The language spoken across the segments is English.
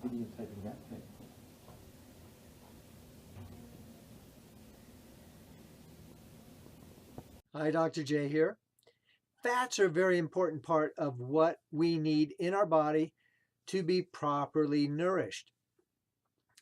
What are you typing that? Hi, Dr. J here. Fats are a very important part of what we need in our body to be properly nourished.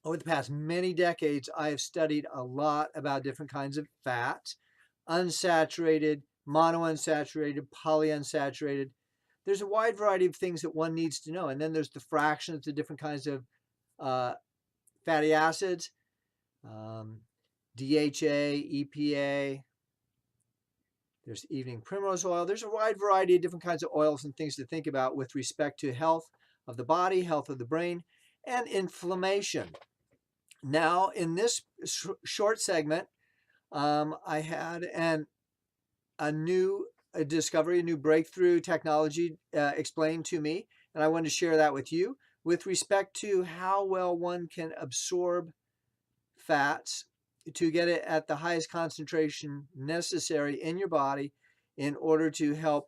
Over the past many decades, I have studied a lot about different kinds of fats, unsaturated, monounsaturated, polyunsaturated. There's a wide variety of things that one needs to know. And then there's the fractions, the different kinds of fatty acids, DHA, EPA. There's evening primrose oil. There's a wide variety of different kinds of oils and things to think about with respect to health of the body, health of the brain, and inflammation. Now, in this short segment, I had a new discovery, a new breakthrough technology explained to me, and I wanted to share that with you with respect to how well one can absorb fats to get it at the highest concentration necessary in your body in order to help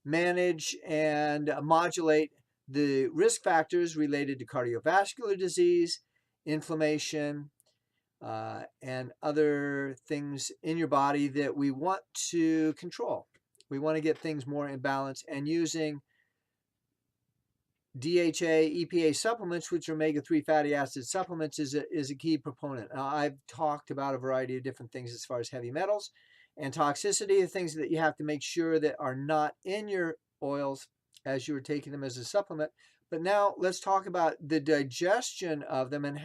manage and modulate the risk factors related to cardiovascular disease, inflammation, and other things in your body that we want to control. We want to get things more in balance, and using DHA, EPA supplements, which are omega-3 fatty acid supplements, is a key proponent. Now, I've talked about a variety of different things as far as heavy metals and toxicity, the things that you have to make sure that are not in your oils as you're taking them as a supplement. But now let's talk about the digestion of them and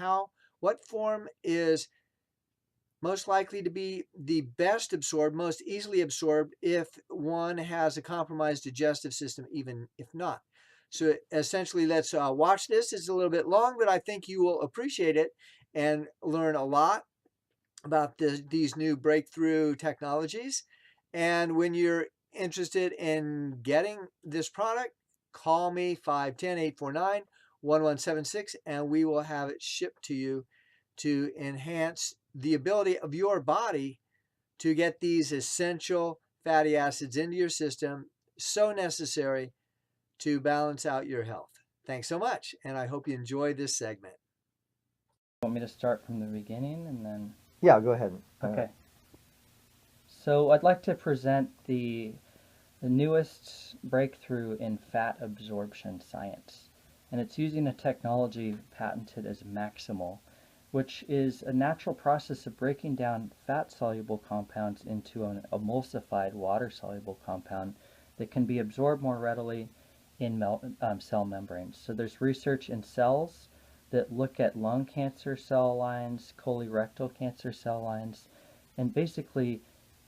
what form is most likely to be the best absorbed, most easily absorbed if one has a compromised digestive system, even if not. So essentially, let's watch this. It's a little bit long, but I think you will appreciate it and learn a lot about these new breakthrough technologies. And when you're interested in getting this product, call me 510-849-1176, and we will have it shipped to you to enhance the ability of your body to get these essential fatty acids into your system, so necessary to balance out your health. Thanks so much, and I hope you enjoy this segment. Want me to start from the beginning and then? Yeah, go ahead. Okay. So I'd like to present the newest breakthrough in fat absorption science. And it's using a technology patented as Maximal, which is a natural process of breaking down fat-soluble compounds into an emulsified water-soluble compound that can be absorbed more readily in cell membranes. So there's research in cells that look at lung cancer cell lines, colorectal cancer cell lines, and basically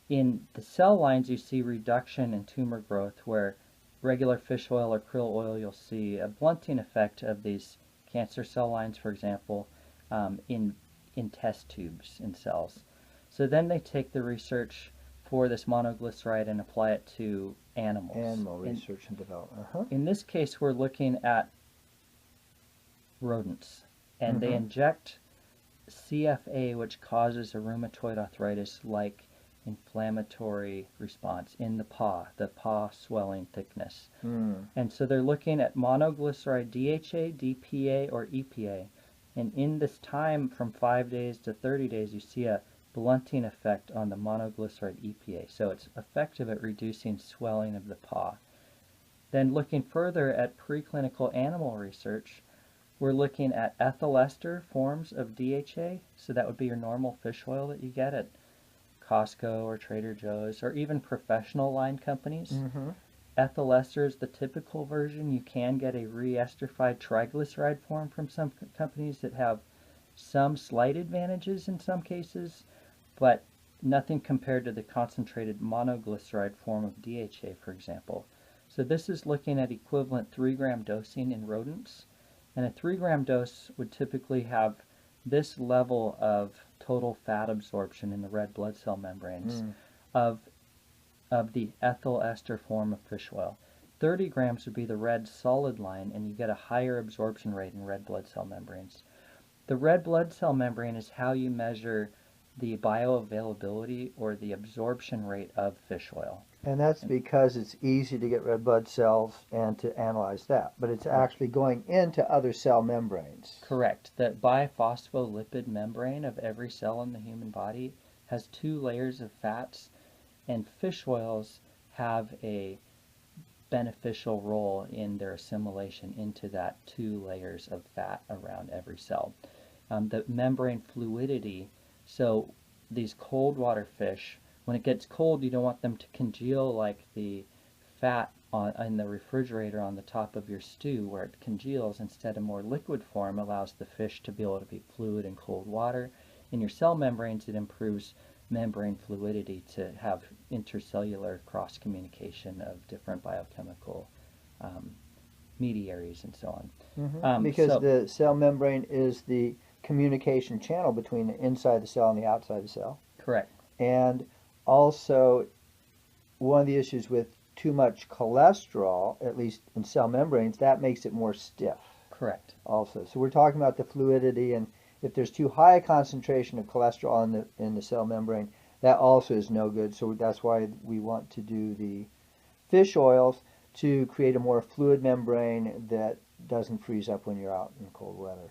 in the cell lines you see reduction in tumor growth, where regular fish oil or krill oil you'll see a blunting effect of these cancer cell lines, for example, in test tubes in cells. So then they take the research for this monoglyceride and apply it to animals. Animal research and development. In this case, we're looking at rodents, and they inject CFA, which causes a rheumatoid arthritis-like inflammatory response in the paw swelling thickness. And so they're looking at monoglyceride DHA, DPA, or EPA. And in this time from 5 days to 30 days, you see a blunting effect on the monoglyceride EPA. So it's effective at reducing swelling of the paw. Then looking further at preclinical animal research, we're looking at ethyl ester forms of DHA. So that would be your normal fish oil that you get at Costco or Trader Joe's or even professional line companies. Ethyl ester is the typical version. You can get a re-esterified triglyceride form from some companies that have some slight advantages in some cases, but nothing compared to the concentrated monoglyceride form of DHA, for example. So this is looking at equivalent 3-gram dosing in rodents, and a 3-gram dose would typically have this level of total fat absorption in the red blood cell membranes of the ethyl ester form of fish oil. 30 grams would be the red solid line, and you get a higher absorption rate in red blood cell membranes. The red blood cell membrane is how you measure the bioavailability or the absorption rate of fish oil. And that's because it's easy to get red blood cells and to analyze that. But it's actually going into other cell membranes. Correct. The biphospholipid membrane of every cell in the human body has 2 layers of fats, and fish oils have a beneficial role in their assimilation into that 2 layers of fat around every cell. The membrane fluidity, so these cold water fish, when it gets cold, you don't want them to congeal like the fat in the refrigerator on the top of your stew where it congeals. Instead, a more liquid form allows the fish to be able to be fluid in cold water. In your cell membranes, it improves membrane fluidity to have intercellular cross-communication of different biochemical mediaries and so on. Because the cell membrane is the communication channel between the inside the cell and the outside the cell. Correct. And also, one of the issues with too much cholesterol, at least in cell membranes, that makes it more stiff. Correct. Also, so we're talking about the fluidity, and if there's too high a concentration of cholesterol in the cell membrane, that also is no good. So that's why we want to do the fish oils to create a more fluid membrane that doesn't freeze up when you're out in cold weather.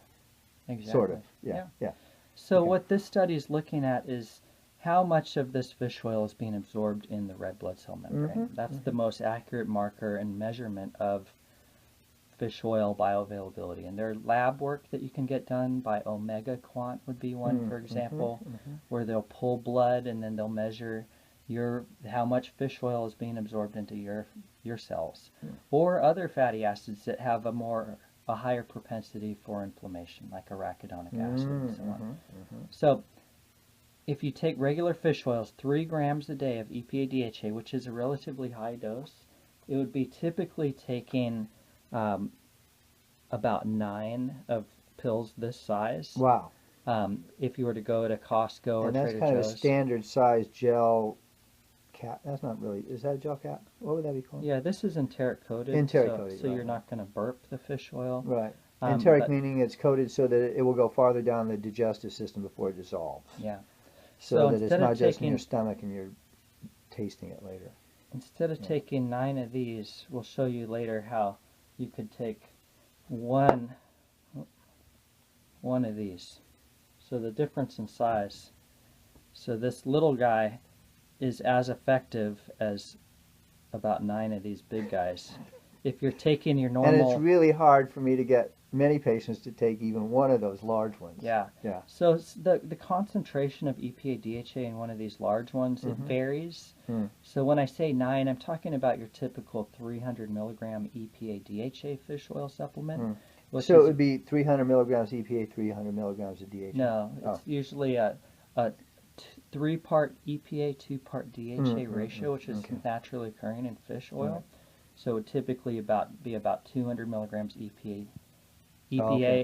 Exactly. Sort of. Yeah. So Okay. what this study is looking at is how much of this fish oil is being absorbed in the red blood cell membrane. That's the most accurate marker and measurement of fish oil bioavailability. And their lab work that you can get done by Omega-3 would be one, for example, where they'll pull blood and then they'll measure how much fish oil is being absorbed into your cells. Or other fatty acids that have a higher propensity for inflammation, like arachidonic acid and so on. So if you take regular fish oils, 3 grams a day of EPA-DHA, which is a relatively high dose, it would be typically taking about 9 of pills this size. Wow. If you were to go to Costco or And that's Trader kind Joe's. of a standard size gel cap. That's not really, is that a gel cap? What would that be called? Yeah, this is enteric coated. Enteric coated, so right. you're not going to burp the fish oil. Right. But- Enteric meaning it's coated so that it will go farther down the digestive system before it dissolves. Yeah. So that it's instead of not just in taking- your stomach and you're tasting it later. Instead of taking 9 of these, we'll show you later how you could take one of these. So the difference in size. So this little guy is as effective as about 9 of these big guys. If you're taking your normal... And it's really hard for me to get many patients to take even one of those large ones. Yeah. So the concentration of EPA-DHA in one of these large ones, it varies. So when I say 9, I'm talking about your typical 300 milligram EPA-DHA fish oil supplement. So it would be 300 milligrams EPA, 300 milligrams of DHA. No, it's usually a 3-part EPA, 2-part DHA ratio, which is naturally occurring in fish oil. So it would typically be about 200 milligrams EPA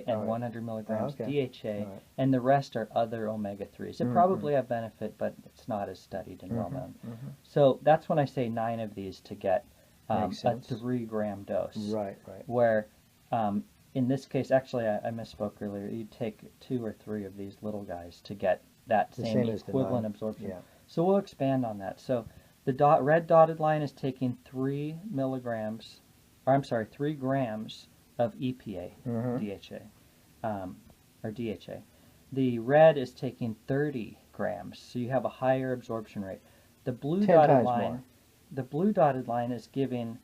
and 100 milligrams DHA, and the rest are other omega-3s. It probably have benefit, but it's not as studied and well known. So that's when I say 9 of these to get a 3-gram dose. Right. Where in this case, actually I misspoke earlier, you'd take 2 or 3 of these little guys to get that same equivalent absorption. So we'll expand on that. So the red dotted line is taking 3 grams of EPA, DHA. The red is taking 30 grams, so you have a higher absorption rate. The blue dotted line is giving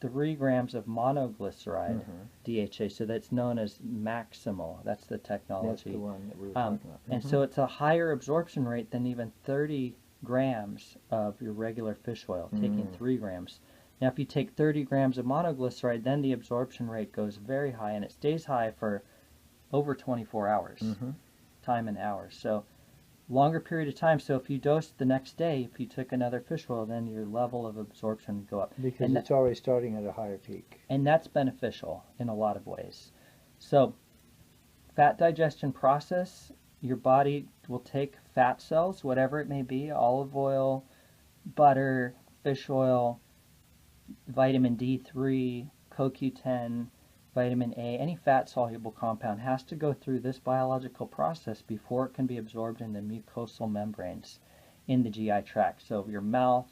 3 grams of monoglyceride, DHA, so that's known as maximal. That's the technology. That's the one that we were talking about. And so it's a higher absorption rate than even 30 grams of your regular fish oil, taking 3 grams. Now if you take 30 grams of monoglyceride, then the absorption rate goes very high, and it stays high for over 24 hours, time in hours. So longer period of time. So if you dosed the next day, if you took another fish oil, then your level of absorption would go up. Because it's already starting at a higher peak. And that's beneficial in a lot of ways. So fat digestion process, your body will take fat cells, whatever it may be, olive oil, butter, fish oil, vitamin D3, CoQ10, vitamin A, any fat-soluble compound has to go through this biological process before it can be absorbed in the mucosal membranes. in the GI tract. So your mouth,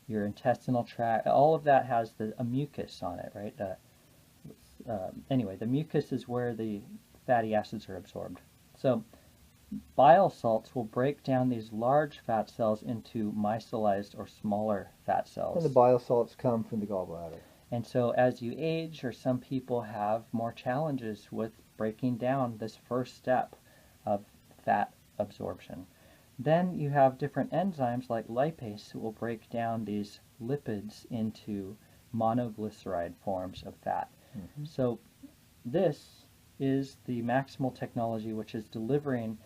your intestinal tract, all of that has a mucus on it, right? Anyway, the mucus is where the fatty acids are absorbed. So bile salts will break down these large fat cells into micellized or smaller fat cells. And the bile salts come from the gallbladder. And so as you age, or some people have more challenges with breaking down this first step of fat absorption. Then you have different enzymes like lipase that will break down these lipids into monoglyceride forms of fat. Mm-hmm. So this is the maximal technology, which is delivering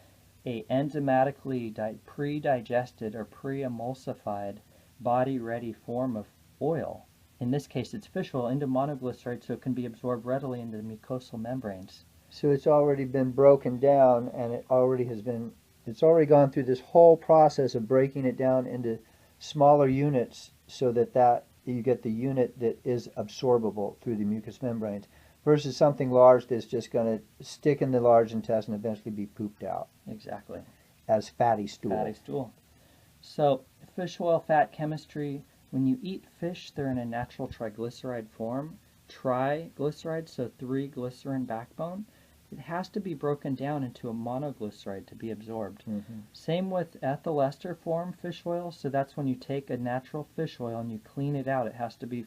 a enzymatically pre-digested or pre-emulsified body-ready form of oil. In this case, it's fish oil into monoglyceride, so it can be absorbed readily into the mucosal membranes. So it's already been broken down, and it's already gone through this whole process of breaking it down into smaller units so that you get the unit that is absorbable through the mucous membranes, versus something large that's just going to stick in the large intestine and eventually be pooped out. Exactly. As fatty stool. Fatty stool. So fish oil fat chemistry, when you eat fish, they're in a natural triglyceride form. Triglyceride, so 3 glycerin backbone. It has to be broken down into a monoglyceride to be absorbed. Mm-hmm. Same with ethyl ester form fish oil, so that's when you take a natural fish oil and you clean it out, it has to be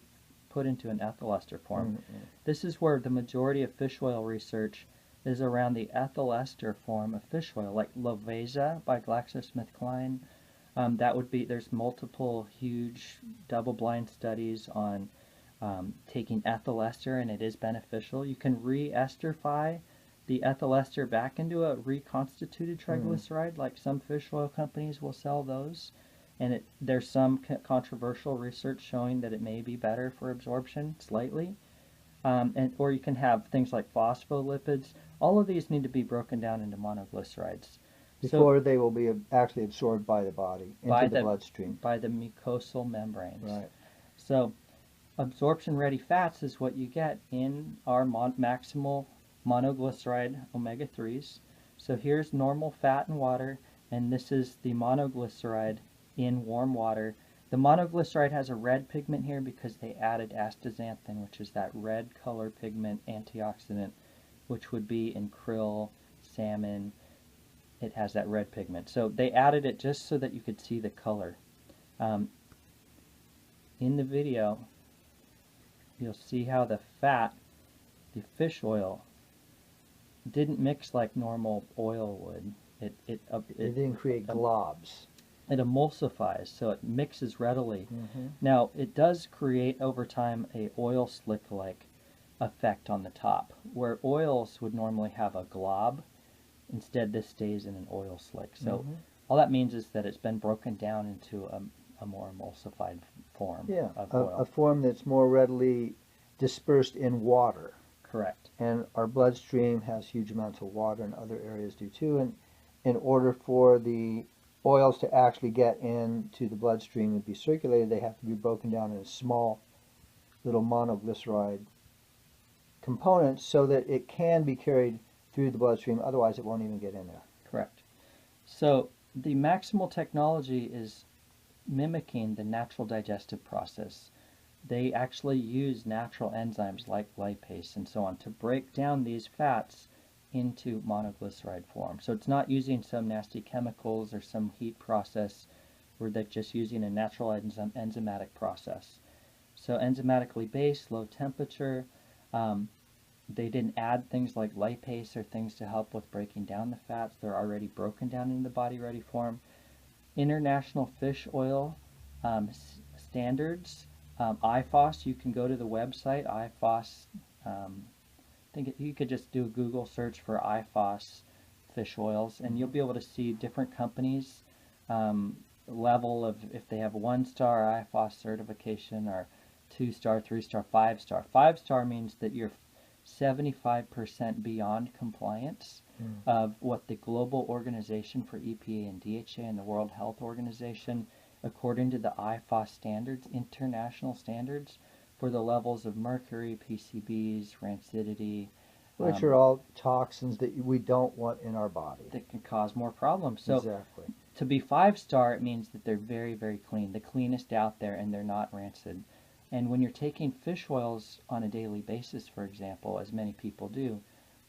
put into an ethyl ester form. Mm-hmm. This is where the majority of fish oil research is around the ethyl ester form of fish oil, like Lovesa by GlaxoSmithKline. There's multiple huge double-blind studies on taking ethyl ester, and it is beneficial. You can re-esterify the ethyl ester back into a reconstituted triglyceride, like some fish oil companies will sell those. And there's some controversial research showing that it may be better for absorption slightly. Or you can have things like phospholipids. All of these need to be broken down into monoglycerides. Before they will be actually absorbed by the body into the bloodstream. By the mucosal membranes. Right. So absorption-ready fats is what you get in our maximal monoglyceride omega-3s. So here's normal fat and water, and this is the monoglyceride in warm water. The monoglyceride has a red pigment here because they added astaxanthin, which is that red color pigment antioxidant, which would be in krill, salmon. It has that red pigment. So they added it just so that you could see the color. In the video, you'll see how the fat, the fish oil, didn't mix like normal oil would. It didn't create globs. It emulsifies, so it mixes readily. Mm-hmm. Now, it does create over time a oil slick-like effect on the top, where oils would normally have a glob. Instead, this stays in an oil slick. So all that means is that it's been broken down into a more emulsified form of oil. A form that's more readily dispersed in water. Correct. And our bloodstream has huge amounts of water, and other areas do too. And in order for the oils to actually get into the bloodstream and be circulated, they have to be broken down in small little monoglyceride components so that it can be carried through the bloodstream. Otherwise, it won't even get in there. Correct. So the maximal technology is mimicking the natural digestive process. They actually use natural enzymes like lipase and so on to break down these fats into monoglyceride form. So it's not using some nasty chemicals or some heat process, where they're just using a natural enzymatic process. So enzymatically based, low temperature. They didn't add things like lipase or things to help with breaking down the fats. They're already broken down in the body-ready form. International Fish Oil Standards, IFOS, you can go to the website, IFOS. You could just do a Google search for IFOS fish oils, and you'll be able to see different companies' level of, if they have 1-star IFOS certification, or 2-star, 3-star, 5-star. 5-star means that you're 75% beyond compliance of what the Global Organization for EPA and DHA and the World Health Organization, according to the IFOS standards, international standards, for the levels of mercury, PCBs, rancidity. Which are all toxins that we don't want in our body. That can cause more problems. So exactly. to be 5-star, it means that they're very, very clean, the cleanest out there, and they're not rancid. And when you're taking fish oils on a daily basis, for example, as many people do,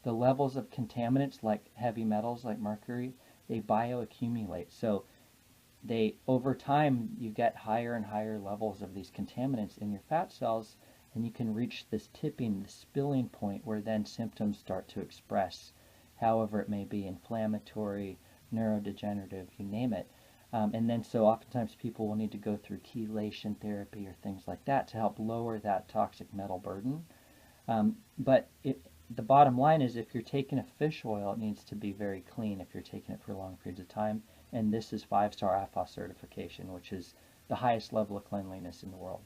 the levels of contaminants like heavy metals like mercury, they bioaccumulate. So they, over time, you get higher and higher levels of these contaminants in your fat cells, and you can reach this tipping, the spilling point, where then symptoms start to express, however it may be, inflammatory, neurodegenerative, you name it. And then so oftentimes people will need to go through chelation therapy or things like that to help lower that toxic metal burden. But the bottom line is, if you're taking a fish oil, it needs to be very clean if you're taking it for long periods of time. And this is 5-star AFA certification, which is the highest level of cleanliness in the world.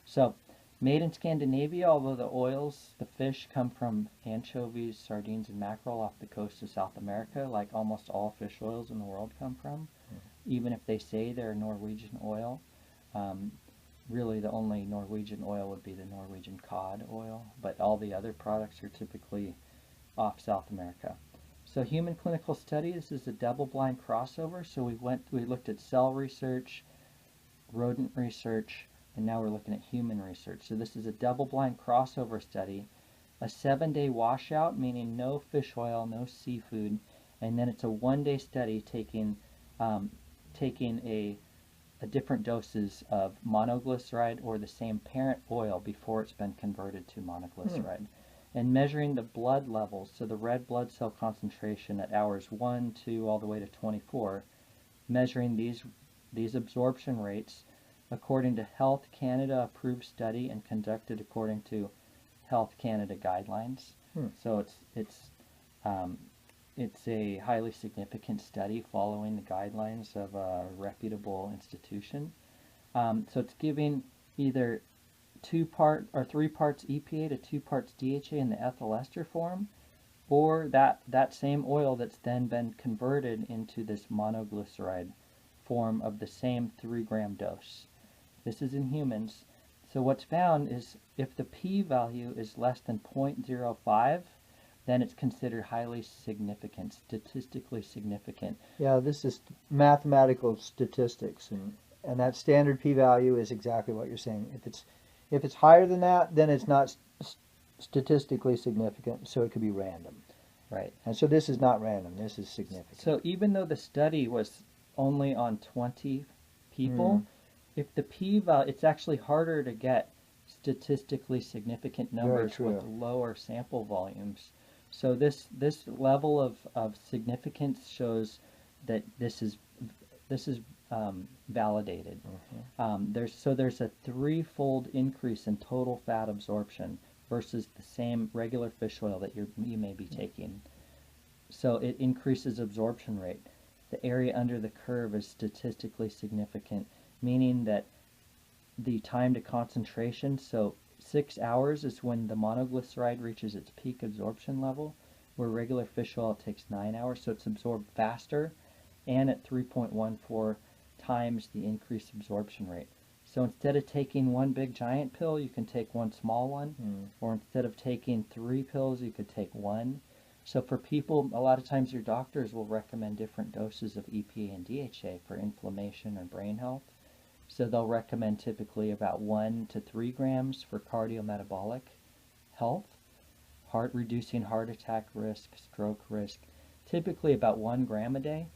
So, made in Scandinavia, although the oils, the fish, come from anchovies, sardines, and mackerel off the coast of South America, like almost all fish oils in the world come from. Even if they say they're Norwegian oil, really the only Norwegian oil would be the Norwegian cod oil, but all the other products are typically off South America. So human clinical study, this is a double-blind crossover. So we looked at cell research, rodent research, and now we're looking at human research. So this is a double-blind crossover study, a 7-day washout, meaning no fish oil, no seafood, and then it's a 1-day study taking a different doses of monoglyceride or the same parent oil before it's been converted to monoglyceride. And measuring the blood levels, so the red blood cell concentration at hours 1, 2, all the way to 24, measuring these absorption rates according to Health Canada approved study and conducted according to Health Canada guidelines. So it's a highly significant study following the guidelines of a reputable institution. So it's giving either 2-part or 3 parts EPA to 2 parts DHA in the ethyl ester form, or that same oil that's then been converted into this monoglyceride form of the same 3-gram dose. This is in humans. So what's found is if the p-value is less than 0.05, then it's considered highly significant, statistically significant. Yeah, this is mathematical statistics, and that standard p-value is exactly what you're saying. If it's higher than that, then it's not statistically significant, so it could be random. Right. And so this is not random, this is significant. So even though the study was only on 20 people, if the p-value, it's actually harder to get statistically significant numbers with lower sample volumes. So this level of significance shows that this is validated. There's a 3-fold increase in total fat absorption versus the same regular fish oil that you may be taking. So it increases absorption rate. The area under the curve is statistically significant, meaning that the time to concentration, so 6 hours is when the monoglyceride reaches its peak absorption level, where regular fish oil takes 9 hours, so it's absorbed faster and at 3.14 times the increased absorption rate. So instead of taking 1 big giant pill, you can take 1 small one, or instead of taking 3 pills, you could take 1. So for people, a lot of times your doctors will recommend different doses of EPA and DHA for inflammation or brain health. So they'll recommend typically about 1 to 3 grams for cardiometabolic health, reducing heart attack risk, stroke risk, typically about 1 gram a day.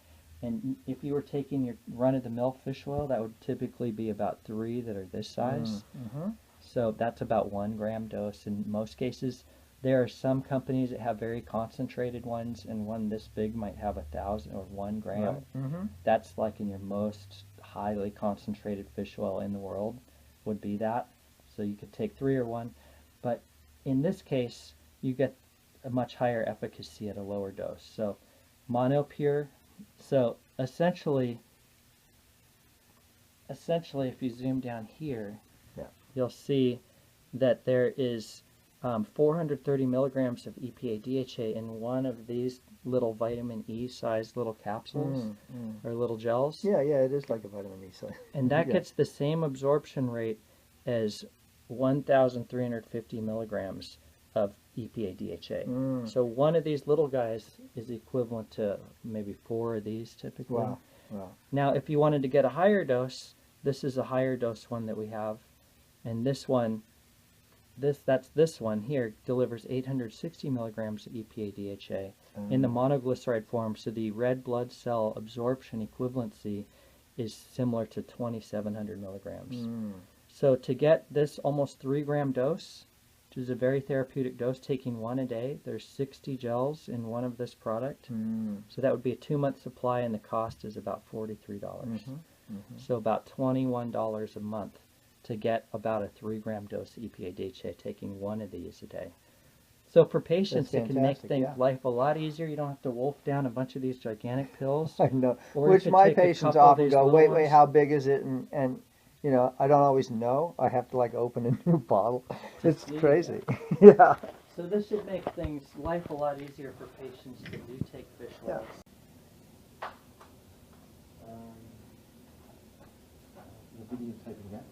And if you were taking your run-of-the-mill fish oil, that would typically be about 3 that are this size. So that's about 1 gram dose in most cases. There are some companies that have very concentrated ones, and one this big might have 1,000 or 1 gram. That's like in your most highly concentrated fish oil in the world would be that. So you could take 3 or 1, but in this case you get a much higher efficacy at a lower dose. So monopure. So essentially if you zoom down here, you'll see that there is 430 milligrams of EPA DHA in one of these little vitamin E sized little capsules or little gels. Yeah, it is like a vitamin E size. And that gets the same absorption rate as 1,350 milligrams of EPA DHA. So one of these little guys is equivalent to maybe 4 of these typically. Wow. Wow. Now, if you wanted to get a higher dose, this is a higher dose one that we have, and this one, this one here delivers 860 milligrams of EPA DHA in the monoglyceride form. So the red blood cell absorption equivalency is similar to 2,700 milligrams. So to get this almost 3-gram dose, which is a very therapeutic dose, taking one a day, there's 60 gels in one of this product. So that would be a 2-month supply, and the cost is about $43. So about $21 a month to get about a 3-gram dose of EPA DHA, taking one of these a day. So for patients, it can make life a lot easier. You don't have to wolf down a bunch of these gigantic pills. I know. Or Which you could my take a patients couple of often these go, little wait, ones. how big is it? And you know, I don't always know. I have to like open a new bottle. It's see, crazy. Yeah. So this should make life a lot easier for patients that do take fish oils. The videotape again.